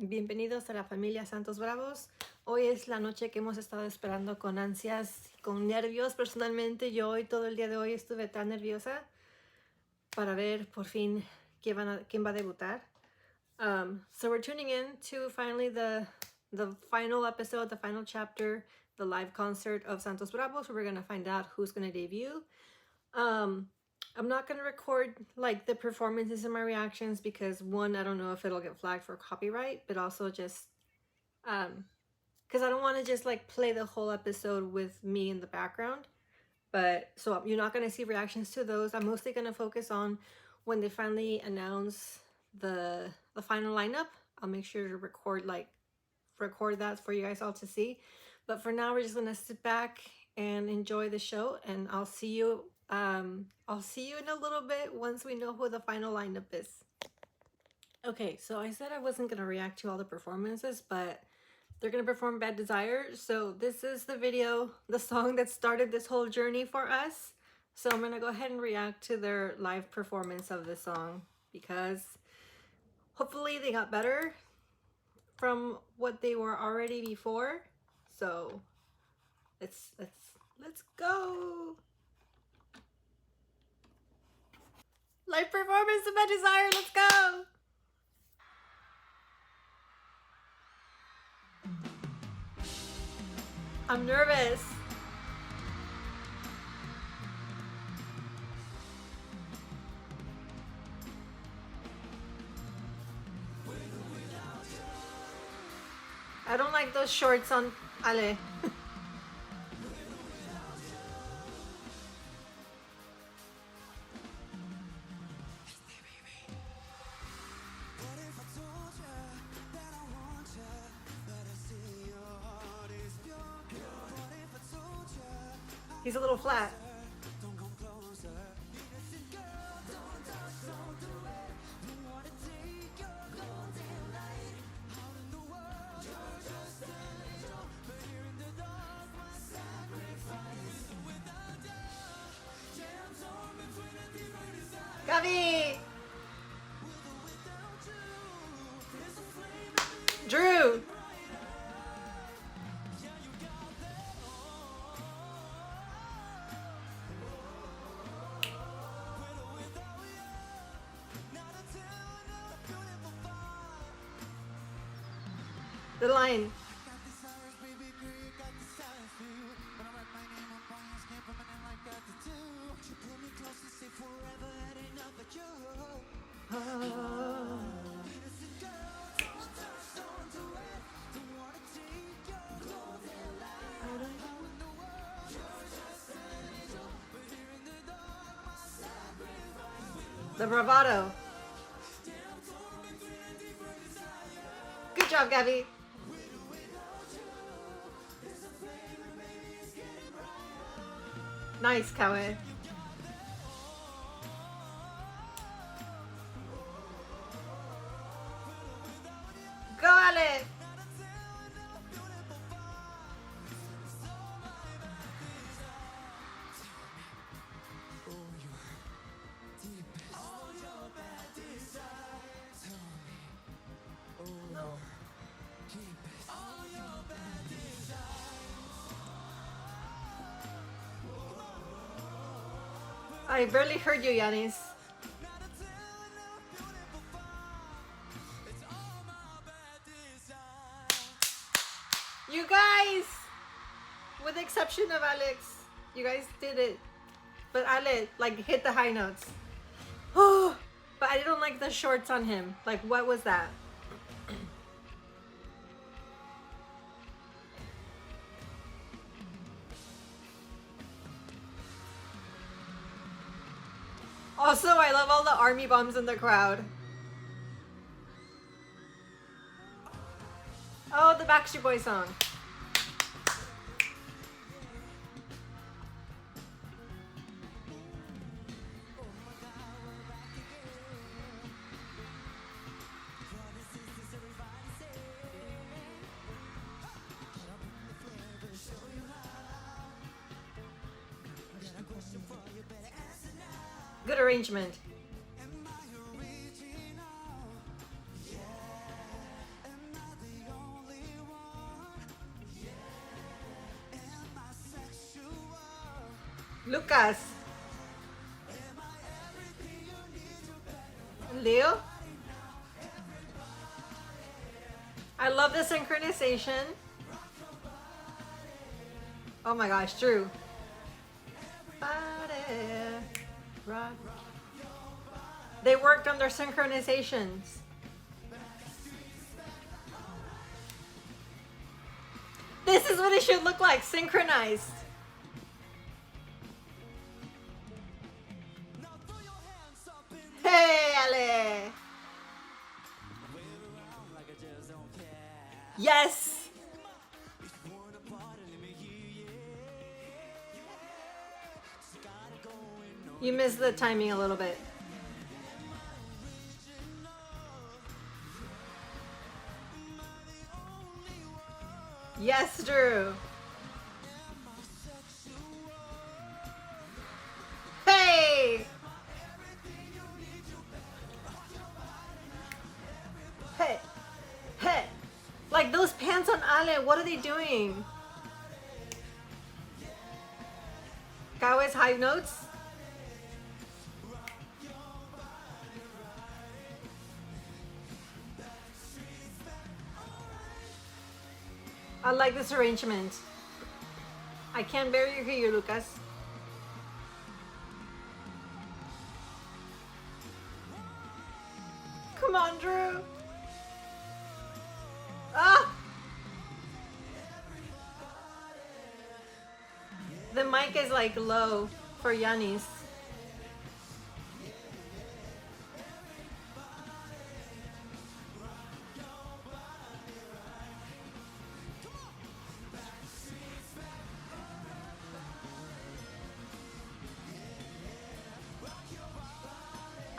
Bienvenidos a la familia Santos Bravos. Hoy es la noche que hemos estado esperando con ansias, con nervios. Personalmente, yo hoy, todo el día de hoy, estuve tan nerviosa para ver por fin quién va a debutar. So we're tuning in to finally the final episode, the final chapter, the live concert of Santos Bravos, where we're going to find out who's going to debut. I'm not going to record like the performances and my reactions because one, I don't know if it'll get flagged for copyright, but also just because I don't want to just like play the whole episode with me in the background. But so you're not going to see reactions to those. I'm mostly going to focus on when they finally announce the final lineup. I'll make sure to record that for you guys all to see. But for now, we're just going to sit back and enjoy the show, and I'll see you in a little bit once we know who the final lineup is. Okay, so I said I wasn't going to react to all the performances, but they're going to perform Bad Desire. So this is the video, the song that started this whole journey for us. So I'm going to go ahead and react to their live performance of this song because hopefully they got better from what they were already before. So let's go. Live performance of Bad Desire, let's go. I'm nervous. I don't like those shorts on Ale. He's a little flat. Gabi! Drew! The line. The bravado. Good job, Gabby. Nice, Kawe. Go, Ale. I barely heard you, Yanis. You guys, with the exception of Alex, you guys did it. But Ale, like, hit the high notes. Oh, but I don't like the shorts on him. Like, what was that? Also, I love all the army bombs in the crowd. Oh, the Backstreet Boys song. Good arrangement. Lucas. Leo. I love the synchronization. Oh my gosh, Drew. They worked on their synchronizations. This is what it should look like, synchronized. Hey, Ale. Yes. You missed the timing a little bit. Yes, Drew. Hey! Hey! Hey! Like those pants on Ale, what are they doing? Guys, high notes? I like this arrangement. I can't bear you here, Lucas. Come on, Drew. Ah! The mic is like low for Yanis.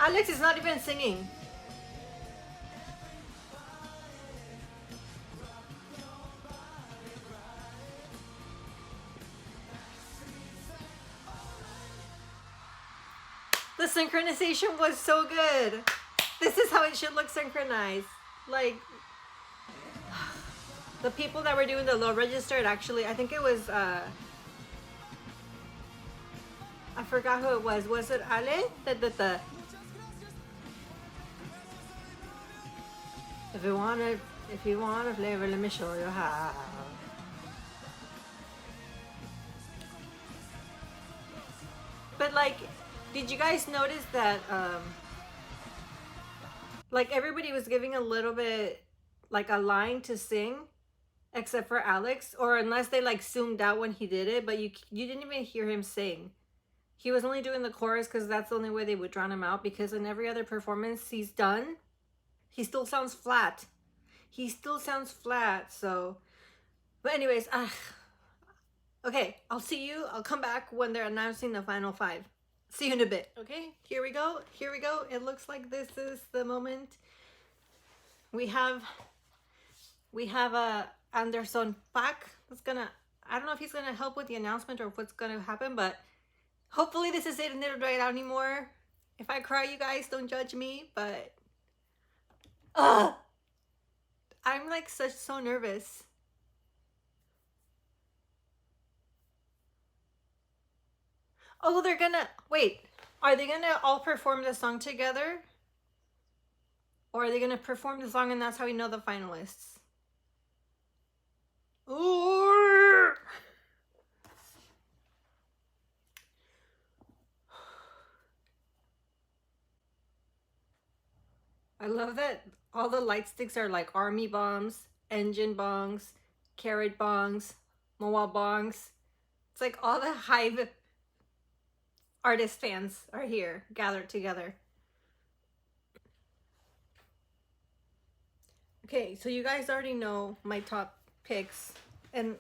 Alex is not even singing. The synchronization was so good. This is how it should look synchronized. Like, the people that were doing the low register, it actually, I think it was, I forgot who it was. Was it Ale? If you want a flavor, let me show you how. But like, did you guys notice that like everybody was giving a little bit like a line to sing except for Alex, or unless they like zoomed out when he did it, but you didn't even hear him sing. He was only doing the chorus because that's the only way they would drown him out, because in every other performance he's done, he still sounds flat. He still sounds flat, so. But anyways, okay, I'll come back when they're announcing the final 5. See you in a bit. Okay, here we go. It looks like this is the moment. We have a Anderson Pack that's gonna, I don't know if he's gonna help with the announcement or what's gonna happen, but hopefully this is it and it'll right out anymore. If I cry, you guys don't judge me, but I'm like so nervous. Oh, they're gonna, wait, are they gonna all perform the song together? Or are they gonna perform the song and that's how we know the finalists? Ooh. I love that all the light sticks are like army bombs, engine bongs, carrot bongs, moa bongs. It's like all the Hive artist fans are here, gathered together. Okay, so you guys already know my top picks. And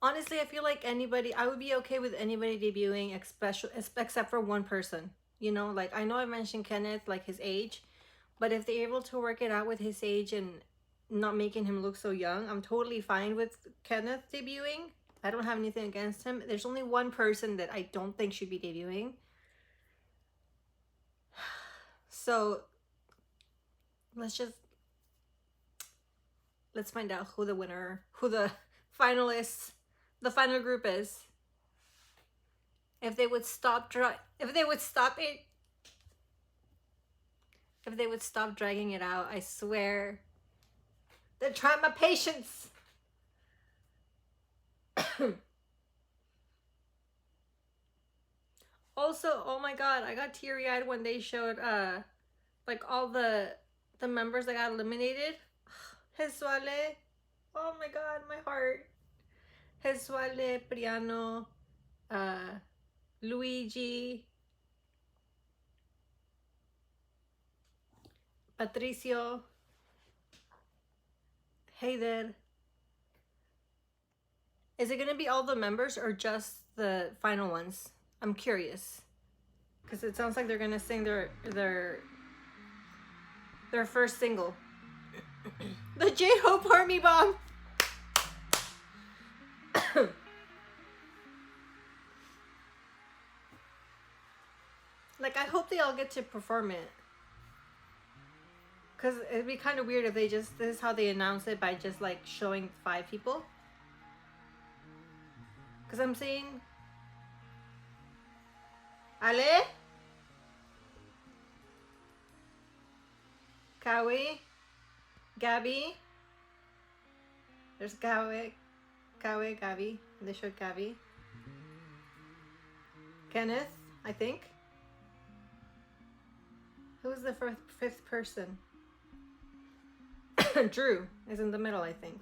honestly, I feel like I would be okay with anybody debuting, except for one person. You know, like I know I mentioned Kenneth, like his age, but if they're able to work it out with his age and not making him look so young, I'm totally fine with Kenneth debuting. I don't have anything against him. There's only one person that I don't think should be debuting. So let's find out who the finalists, the final group is. If they would stop if they would stop dragging it out, I swear. They're trying my patience. Also, oh my god, I got teary-eyed when they showed like all the members that got eliminated. Jesuale. Oh my god, my heart. Jesuale, Priano, Luigi, Patricio, Heider. Is it gonna be all the members or just the final ones? I'm curious, because it sounds like they're gonna sing their first single. The J-Hope Army Bomb. Like, I hope they all get to perform it, because it'd be kind of weird if they just, this is how they announce it, by just like showing 5 people. Because I'm seeing Ale, Kawi, Gabby. There's Kawi, Gabby. They showed Gabby. Kenneth, I think. Who's the 5th person? Drew is in the middle, I think.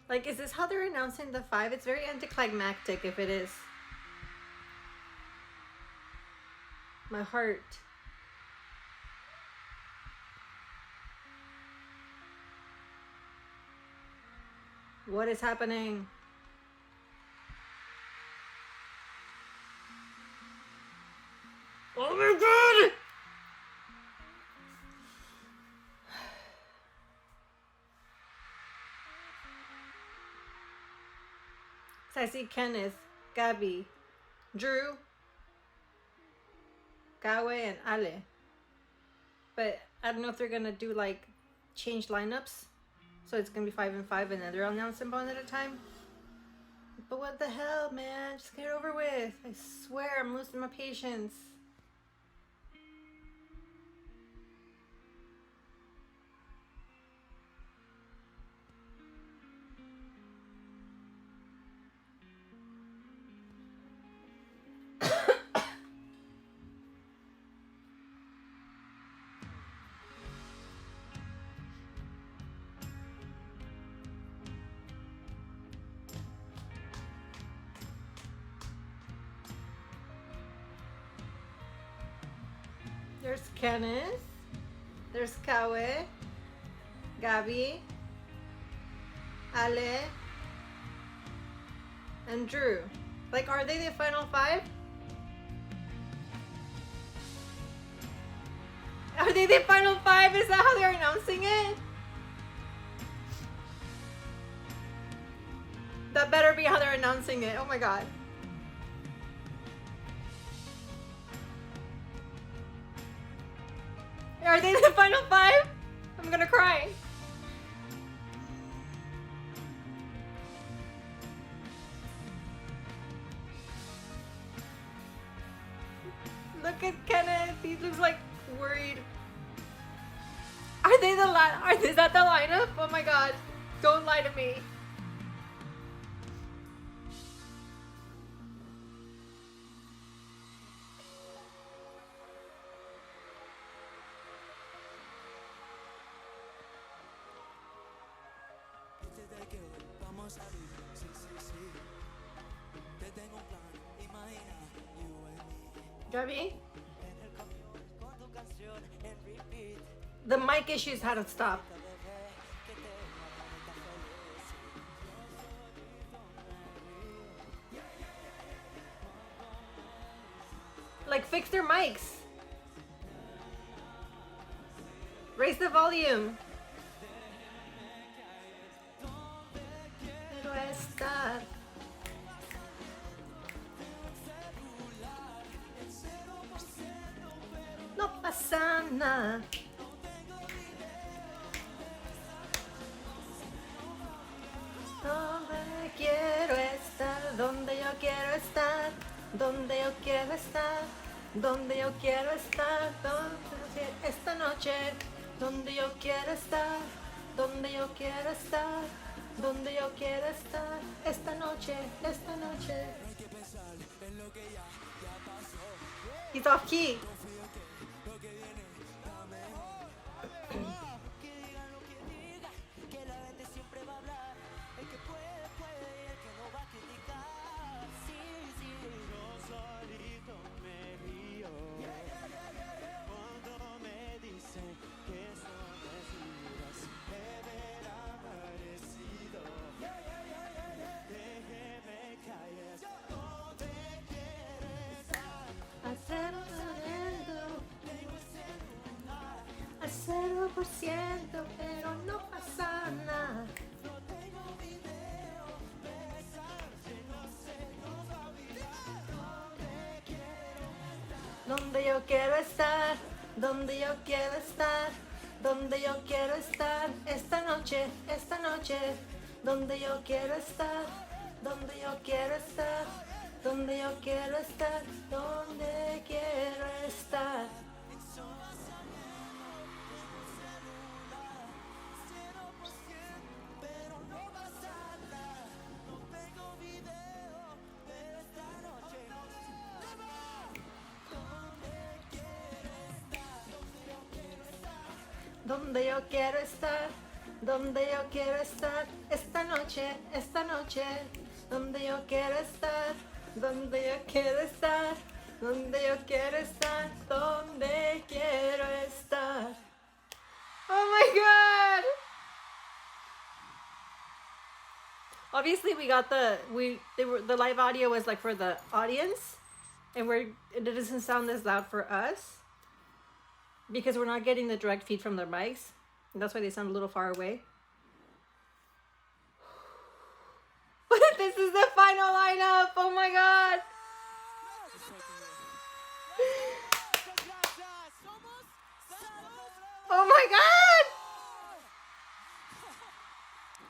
Like, is this how they're announcing the 5? It's very anticlimactic if it is. My heart. What is happening? Oh my god! So I see Kenneth, Gabby, Drew, Gawe, and Ale. But I don't know if they're gonna do like change lineups. So it's gonna be 5 and 5 and then they're announcing one at a time. But what the hell, man? Just get it over with. I swear I'm losing my patience. There's Kenneth. There's Kawe, Gabby, Ale, and Drew. Like, are they the final 5? Are they the final 5? Is that how they're announcing it? That better be how they're announcing it. Oh my god. Are they the final 5? I'm gonna cry. Look at Kenneth. He looks like worried. Are they the is that the lineup? Oh my god. Don't lie to me. Gabby? The mic issues had to stop. Like, fix their mics. Raise the volume. Quiero estar. No pasa nada. Donde quiero estar, estar, donde yo quiero estar, esta noche, donde yo quiero estar, donde yo quiero estar, donde yo quiero estar, esta noche, esta noche. He's off key. Al 0%, pero no pasa nada. Donde yo quiero estar, donde yo quiero estar, donde yo quiero estar, esta noche, donde yo quiero estar, donde yo quiero estar, donde yo quiero estar, donde quiero estar. Donde yo quiero estar, donde yo quiero estar, esta noche, donde yo quiero estar, donde yo quiero estar, donde yo quiero estar, donde quiero estar. Oh my God! Obviously, we got the live audio was like for the audience, and it doesn't sound as loud for us. Because we're not getting the direct feed from their mics. And that's why they sound a little far away. But this is the final lineup. Oh my God. Oh my God.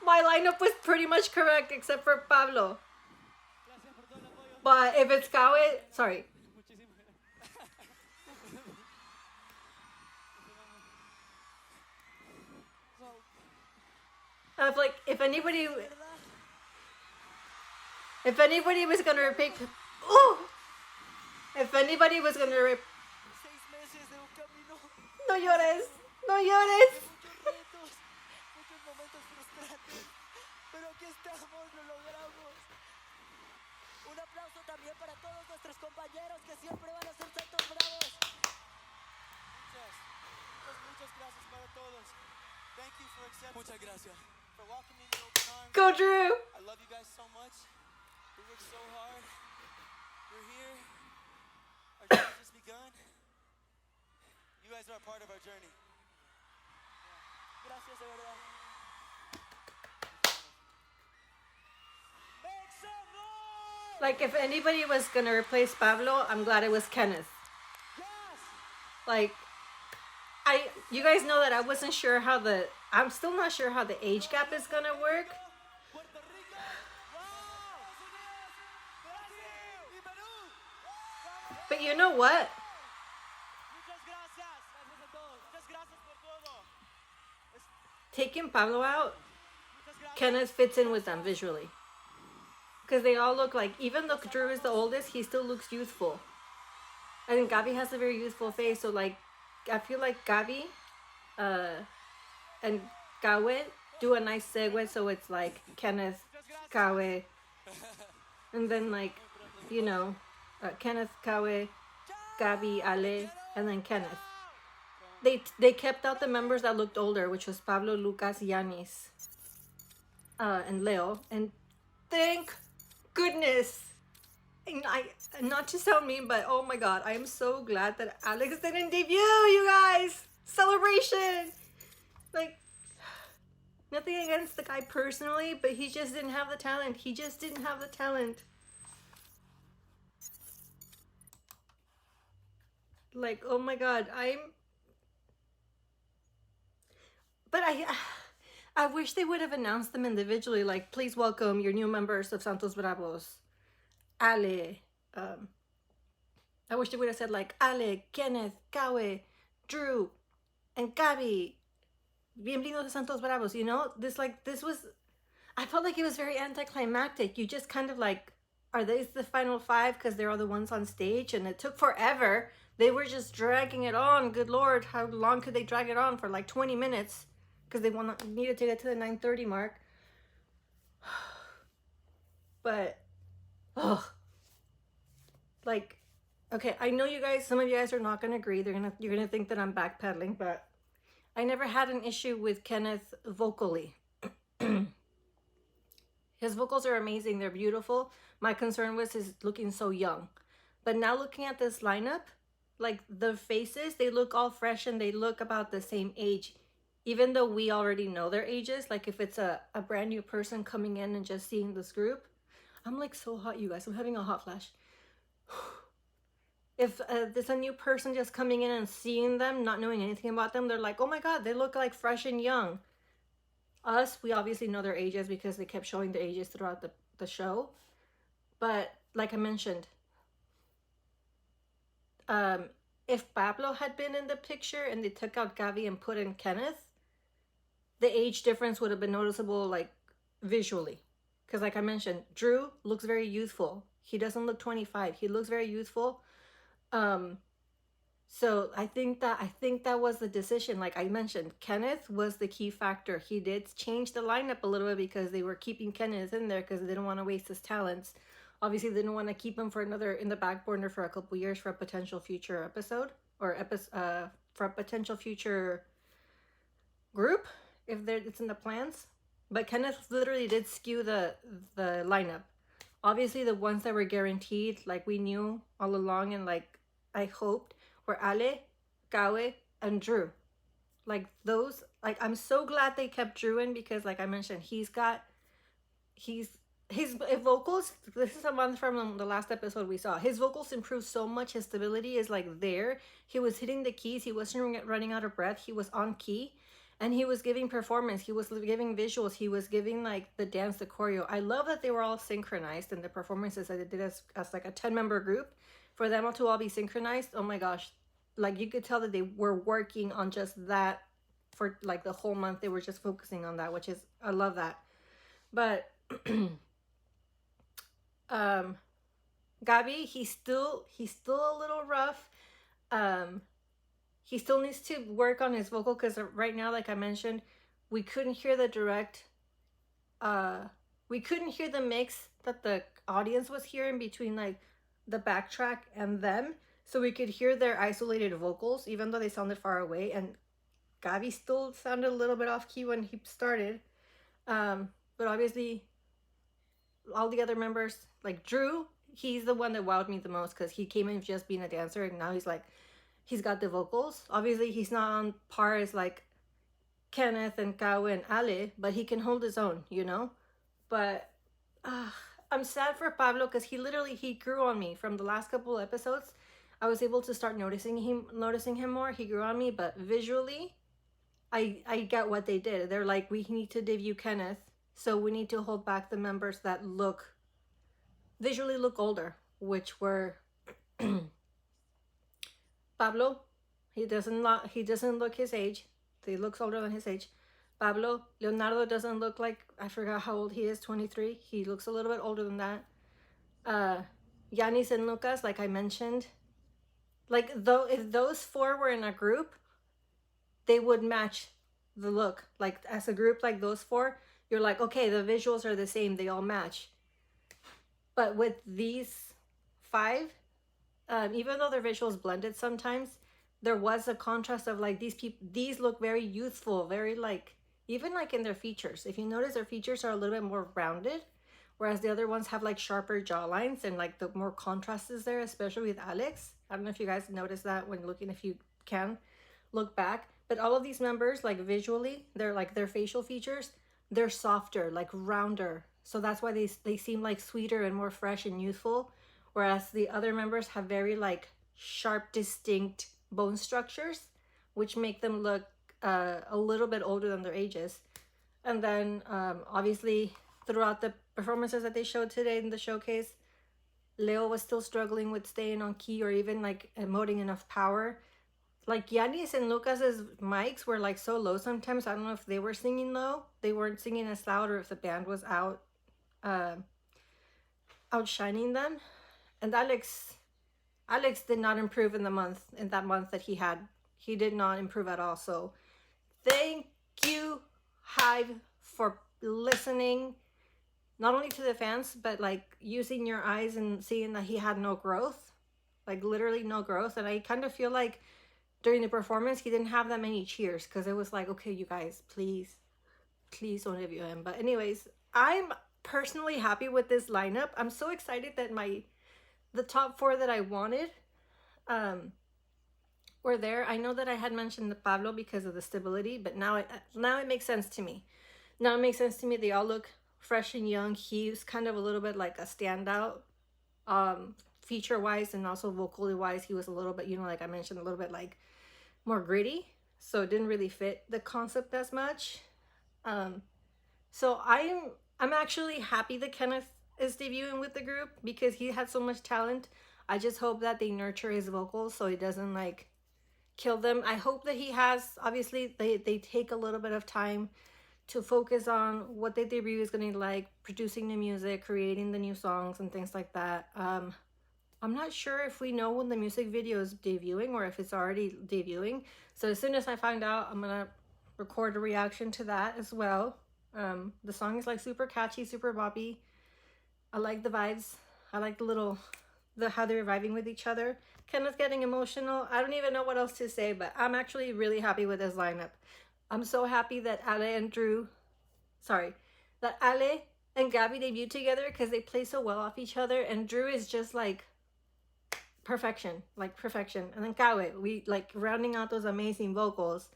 My lineup was pretty much correct except for Pablo. But if it's Kawe, sorry. Of like, if anybody was gonna pick, if anybody was gonna, no llores, no llores. Pero aquí estamos, lo logramos. Un aplauso también para todos nuestros compañeros que siempre van a ser Santos Bravos. Muchas gracias para todos. Thank you for accepting. Muchas gracias. For welcoming me open arms. Go Drew. I love you guys so much. We worked so hard. We're here. Our journey just begun. You guys are a part of our journey. Gracias de verdad. Like, if anybody was gonna replace Pablo, I'm glad it was Kenneth. Like, you guys know that I wasn't sure I'm still not sure how the age gap is gonna work. But you know what? Taking Pablo out, Kenneth fits in with them visually. Because they all look like, even though Drew is the oldest, he still looks youthful. I think Gabi has a very youthful face, so like, I feel like Gabi and Kawe do a nice segue, so it's like Kenneth, Kawe, and then like, you know, Kenneth, Kawe, Gabi, Ale, and then Kenneth. They kept out the members that looked older, which was Pablo, Lucas, Yanis, and Leo, and thank goodness. And not to sound mean, but oh my God, I am so glad that Alex didn't debut, you guys. Celebration. Like, nothing against the guy personally, but he just didn't have the talent. He just didn't have the talent. Like, oh my God, but I wish they would have announced them individually, like, please welcome your new members of Santos Bravos. Ale, I wish they would have said like Ale, Kenneth, Kawe, Drew, and Gabi. Bienvenidos a Santos Bravos. You know, this was. I felt like it was very anticlimactic. You just kind of like, are these the final five because they're all the ones on stage? And it took forever. They were just dragging it on. Good Lord, how long could they drag it on for? Like 20 minutes because they needed to get to the 9:30 mark. But, oh, like, okay, I know you guys. Some of you guys are not gonna agree. You're gonna think that I'm backpedaling, but I never had an issue with Kenneth vocally. His vocals are amazing. They're beautiful. My concern was his looking so young. But now looking at this lineup, like the faces, they look all fresh and they look about the same age. Even though we already know their ages, like if it's a brand new person coming in and just seeing this group. I'm like so hot, you guys. I'm having a hot flash. If there's a new person just coming in and seeing them, not knowing anything about them, they're like, oh my God, they look like fresh and young. Us, we obviously know their ages because they kept showing their ages throughout the show. But like I mentioned, if Pablo had been in the picture and they took out Gavi and put in Kenneth, the age difference would have been noticeable, like visually. Because like I mentioned, Drew looks very youthful. He doesn't look 25. He looks very youthful. So I think that was the decision. Like I mentioned, Kenneth was the key factor. He did change the lineup a little bit because they were keeping Kenneth in there because they didn't want to waste his talents. Obviously, they didn't want to keep him for another in the back burner for a couple years for a potential future episode or for a potential future group if it's in the plans. But Kenneth literally did skew the lineup. Obviously, the ones that were guaranteed, like we knew all along, and like I hoped, were Ale, Gawe, and Drew. Like those, like I'm so glad they kept Drew in because, like I mentioned, his vocals. This is a month from the last episode we saw. His vocals improved so much. His stability is like there. He was hitting the keys. He wasn't running out of breath. He was on key, and he was giving performance. He was giving visuals. He was giving like the dance, the choreo. I love that they were all synchronized in the performances that they did as like a 10-member group. For them all to all be synchronized, oh my gosh, like you could tell that they were working on just that for like the whole month. They were just focusing on that, which is, I love that. But Gabi, he's still a little rough. He still needs to work on his vocal because right now, like I mentioned, we couldn't hear the direct we couldn't hear the mix that the audience was hearing between like the backtrack and them, so we could hear their isolated vocals even though they sounded far away. And Gavi still sounded a little bit off key when he started, but obviously all the other members, like Drew, he's the one that wowed me the most because he came in just being a dancer and now he's got the vocals. Obviously he's not on par as like Kenneth and Kawe and Ale, but he can hold his own, you know. But I'm sad for Pablo because he grew on me from the last couple episodes. I was able to start noticing him more. He grew on me, but visually, I get what they did. They're like, we need to debut Kenneth, so we need to hold back the members that visually look older, which were Pablo. He doesn't look his age. He looks older than his age. Pablo, Leonardo doesn't look like, I forgot how old he is, 23. He looks a little bit older than that. Yanis and Lucas, like I mentioned, like though if those four were in a group, they would match the look. Like as a group, like those four, you're like, okay, the visuals are the same, they all match. But with these five, even though their visuals blended sometimes, there was a contrast of like these look very youthful, very like, even like in their features. If you notice, their features are a little bit more rounded, whereas the other ones have like sharper jawlines and like the more contrast is there, especially with Alex. I don't know if you guys noticed that when looking, if you can look back. But all of these members, like visually, they're like their facial features, they're softer, like rounder. So that's why they seem like sweeter and more fresh and youthful. Whereas the other members have very like sharp, distinct bone structures, which make them look a little bit older than their ages. And then obviously throughout the performances that they showed today in the showcase, Leo was still struggling with staying on key or even like emoting enough power. Like Yannis and Lucas's mics were like so low sometimes. I don't know if they were singing low. They weren't singing as loud, or if the band was uh, outshining them. And Alex did not improve in that month that he had. He did not improve at all. So thank you, Hive, for listening, not only to the fans, but like using your eyes and seeing that he had no growth, like literally no growth. And I kind of feel like during the performance, he didn't have that many cheers, because it was like, okay, you guys, please don't review him. But anyways, I'm personally happy with this lineup. I'm so excited that the top 4 that I wanted were there. I know that I had mentioned the Pablo because of the stability, but now it makes sense to me. Now it makes sense to me. They all look fresh and young. He's kind of a little bit like a standout, feature wise, and also vocally wise. He was a little bit, like I mentioned, a little bit like more gritty, so it didn't really fit the concept as much. So I'm actually happy that Kenneth is debuting with the group, because he had so much talent. I just hope that they nurture his vocals so he doesn't like kill them. I hope that he has, obviously they take a little bit of time to focus on what the debut is going to like, producing the music, creating the new songs and things like that. I'm not sure if we know when the music video is debuting or if it's already debuting. So as soon as I find out, I'm going to record a reaction to that as well. The song is like super catchy, super boppy. I like the vibes. I like how they're vibing with each other. Kenneth's getting emotional. I don't even know what else to say, but I'm actually really happy with this lineup. I'm so happy that Ale and Gabby debuted together, because they play so well off each other, and Drew is just like perfection. And then Kawe, we like rounding out those amazing vocals,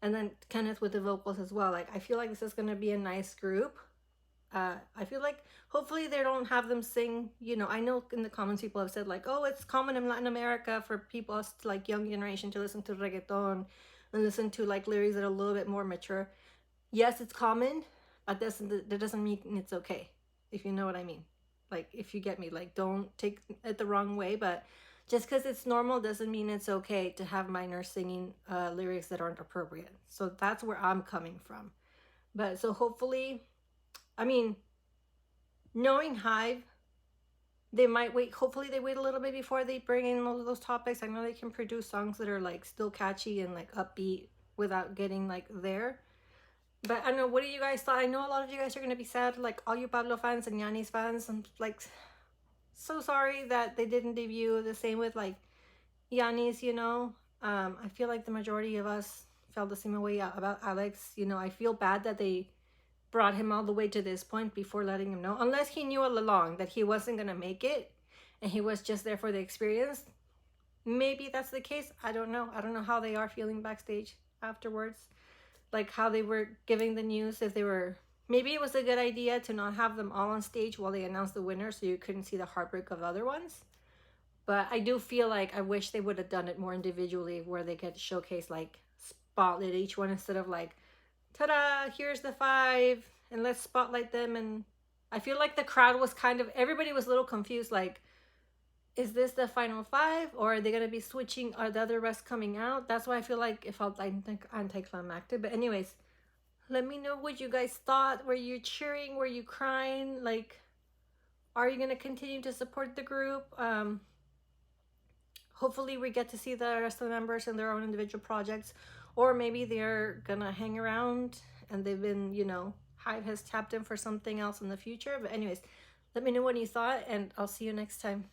and then Kenneth with the vocals as well. Like, I feel like this is gonna be a nice group. I feel like hopefully they don't have them sing, I know in the comments people have said like, oh, it's common in Latin America for people, us like young generation, to listen to reggaeton and listen to like lyrics that are a little bit more mature. Yes, it's common, but that doesn't mean it's okay, if you know what I mean. Like, if you get me, like, don't take it the wrong way, but just because it's normal doesn't mean it's okay to have minors singing lyrics that aren't appropriate. So that's where I'm coming from. But so hopefully, I mean, knowing Hive, they might wait. Hopefully they wait a little bit before they bring in those topics. I know they can produce songs that are like still catchy and like upbeat without getting like there. But I don't know, what do you guys thought? I know a lot of you guys are going to be sad, like all you Pablo fans and Yannis fans. I'm like so sorry that they didn't debut. The same with like Yannis, I feel like the majority of us felt the same way about Alex. I feel bad that they brought him all the way to this point before letting him know, unless he knew all along that he wasn't going to make it and he was just there for the experience. Maybe that's the case. I don't know how they are feeling backstage afterwards, like how they were giving the news. If they were, maybe it was a good idea to not have them all on stage while they announced the winner, so you couldn't see the heartbreak of the other ones. But I do feel like I wish they would have done it more individually, where they could showcase, like, spotlight each one instead of like, ta-da, here's the 5 and let's spotlight them. And I feel like the crowd was everybody was a little confused, like, is this the final 5, or are they going to be switching? Are the other rest coming out? That's why I feel like it felt like anticlimactic. But anyways, let me know what you guys thought. Were you cheering? Were you crying? Like, are you going to continue to support the group? Hopefully we get to see the rest of the members in their own individual projects, or maybe they're gonna hang around and they've been, Hive has tapped in for something else in the future. But anyways, let me know what you thought, and I'll see you next time.